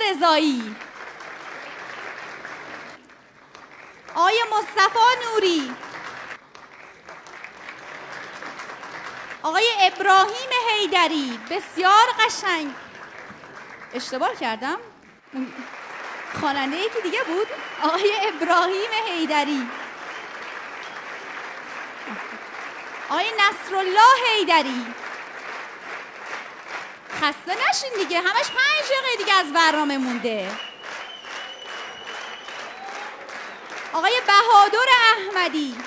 رضایی، آقای مصطفی نوری، آقای ابراهیم حیدری. بسیار قشنگ. اشتباه کردم؟ خواننده یکی دیگه بود. آقای ابراهیم حیدری، آقای نصرالله حیدری. خسته نشین دیگه، همش 5 دقیقه دیگه از برنامه مونده. آقای بهادر احمدی،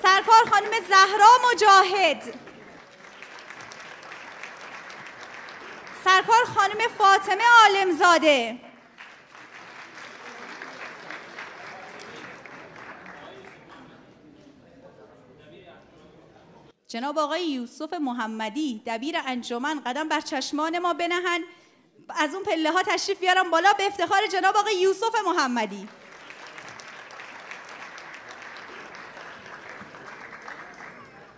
سرکار خانم زهرا مجاهد، سرکار خانم فاطمه عالمزاده، جناب آقای یوسف محمدی دبیر انجمن قدم بر چشمان ما بنهند، از اون پله ها تشریف بیارم بالا به افتخار جناب آقای یوسف محمدی.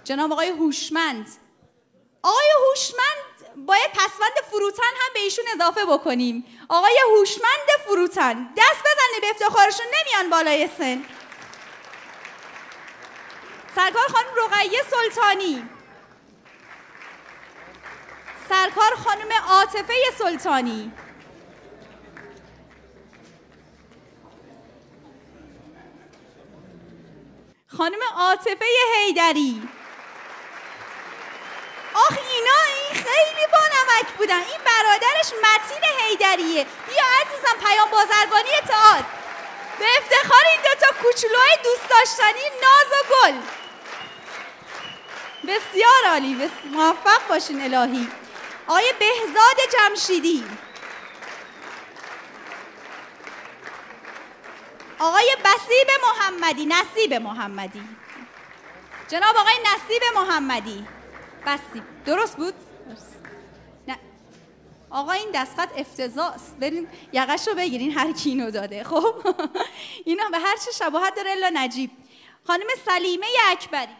جناب آقای هوشمند. آقای هوشمند باید پسوند فروتن هم به ایشون اضافه بکنیم. آقای هوشمند فروتن، دست بزنید به افتخارشون، نمیان بالای سن. سرکار خانم رقیه سلطانی، سرکار خانم عاطفه سلطانی، خانم عاطفه حیدری. آخ این خیلی بانمک بودن. این برادرش متین حیدریه. بیا عزیزم پیام بازرگانی اتحاد. به افتخار این دوتا کوچولوهای دوست داشتنی ناز و گل. بسیار عالی، موفق باشین الهی. آقای بهزاد جمشیدی، آقای بسیب محمدی، نصیب محمدی، جناب آقای نصیب محمدی. بسیب درست بود؟ نه آقا این دستخط افتضاح است، بریم یقش رو بگیرین هر کی اینو داده. خب اینا به هر چه شباهت داره الا نجیب. خانم سلیمه اکبری،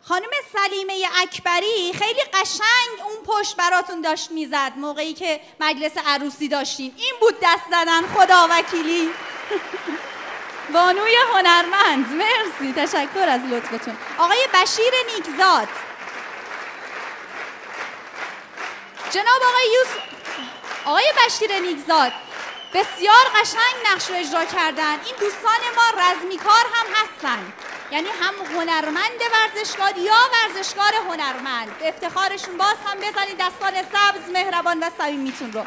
خانم سلیمه اکبری خیلی قشنگ اون پشت براتون داشت میزد موقعی که مجلس عروسی داشتیم. این بود دست زدن، خدا وکیلی. بانوی هنرمند، مرسی، تشکر از لطفتون. آقای بشیر نیکزاد، جناب آقای بشیر نیکزاد بسیار قشنگ نقش رو اجرا کردن. این دوستان ما رزمیکار هم هستن، یعنی هم هنرمند ورزشکار یا ورزشکار هنرمند. به افتخارشون باز هم بزنید دستان سبز مهربان و صمیمیتون رو.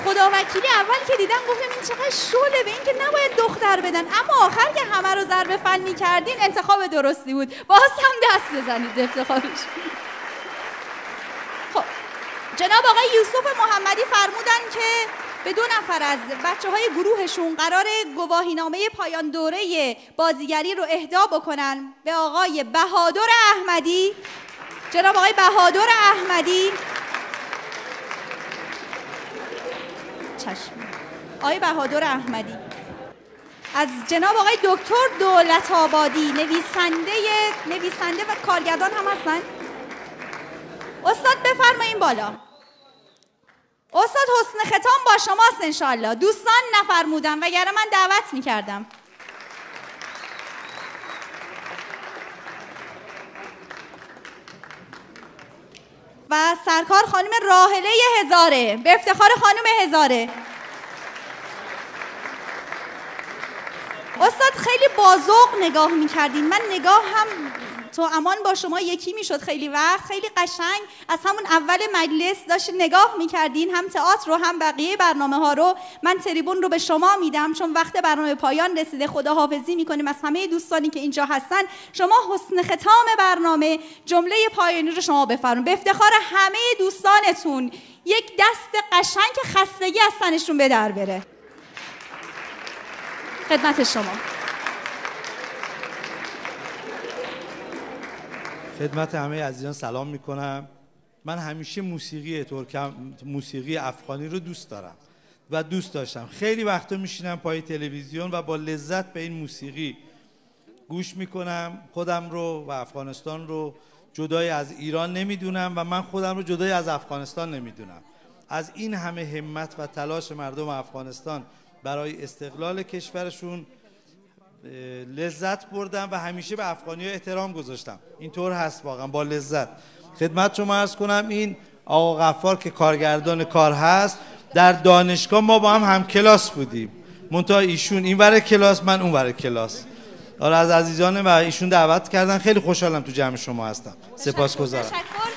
خدا وکیلی اول که دیدم گفتم این چقدر شوله، به این که نباید دختر بدن، اما آخر که همه رو ضرب فنی کردین انتخاب درستی بود. باز هم دست بزنید به افتخارش. خب جناب آقای یوسف محمدی فرمودن که به 2 نفر از بچه‌های گروهشون قرار گواهینامه پایان دوره بازیگری رو اهدا بکنن به آقای بهادر احمدی. جناب آقای بهادر احمدی، چشم. آقای بهادر احمدی از جناب آقای دکتر دولت آبادی، نویسنده و کارگردان هم هستن. استاد بفرمایید بالا. استاد حسن ختام با شماست انشالله. دوستان نفرمودن وگرنه من دعوت میکردم. و سرکار خانم راحله هزاره، به افتخار خانم هزاره. استاد خیلی بازوق نگاه میکردین، من نگاه هم تو امان با شما یکی میشد خیلی وقت. خیلی قشنگ از همون اول مجلس داشتین نگاه میکردین، هم تئاتر رو هم بقیه برنامه ها رو. من تریبون رو به شما میدم چون وقت برنامه پایان رسیده. خداحافظی میکنیم از همه دوستانی که اینجا هستن. شما حسن ختام برنامه جمله پایانی رو شما بفرمایید. به افتخار همه دوستانتون یک دست قشنگ که خستگی از تنشون به در بره. خدمت شما. خدمت همه عزیزان سلام میکنم. من همیشه موسیقی افغانی رو دوست دارم. و دوست داشتم. خیلی وقتا میشینم پای تلویزیون و با لذت به این موسیقی گوش میکنم. خودم رو و افغانستان رو جدای از ایران نمیدونم و من خودم رو جدای از افغانستان نمیدونم. از این همه همت و تلاش مردم افغانستان برای استقلال کشورشون لذت بردم و همیشه به افغانی‌ها احترام گذاشتم. اینطور هست واقعا، با لذت. خدمت شما عرض کنم این آقا غفار که کارگردان کار هست، در دانشگاه ما با هم کلاس بودیم، منتها ایشون این ور کلاس، من اون ور کلاس. آره از عزیزان و ایشون دعوت کردن. خیلی خوشحالم تو جمع شما هستم. سپاسگزارم.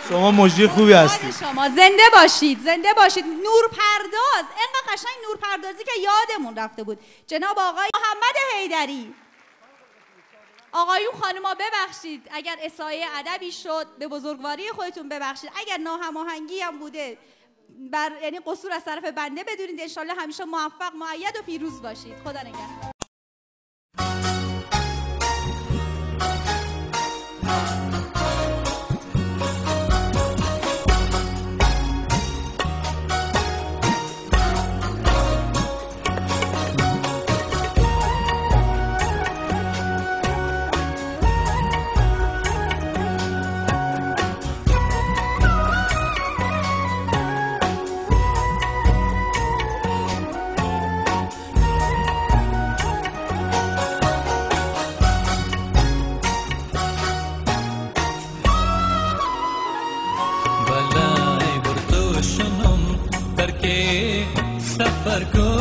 شما مجری خوبی هستید. شما زنده باشید، زنده باشید. نورپرداز، اینقدر قشنگ نورپردازی که یادمون رفته بود. جناب آقای محمد حیدری. آقایون خانوما ببخشید اگر اساءه ادبی شد، به بزرگواری خودتون ببخشید. اگر ناهماهنگی هم بوده یعنی قصور از طرف بنده بدونید. ان شاءالله همیشه موفق، مؤید و پیروز باشید. خدا نگهدار. सफर को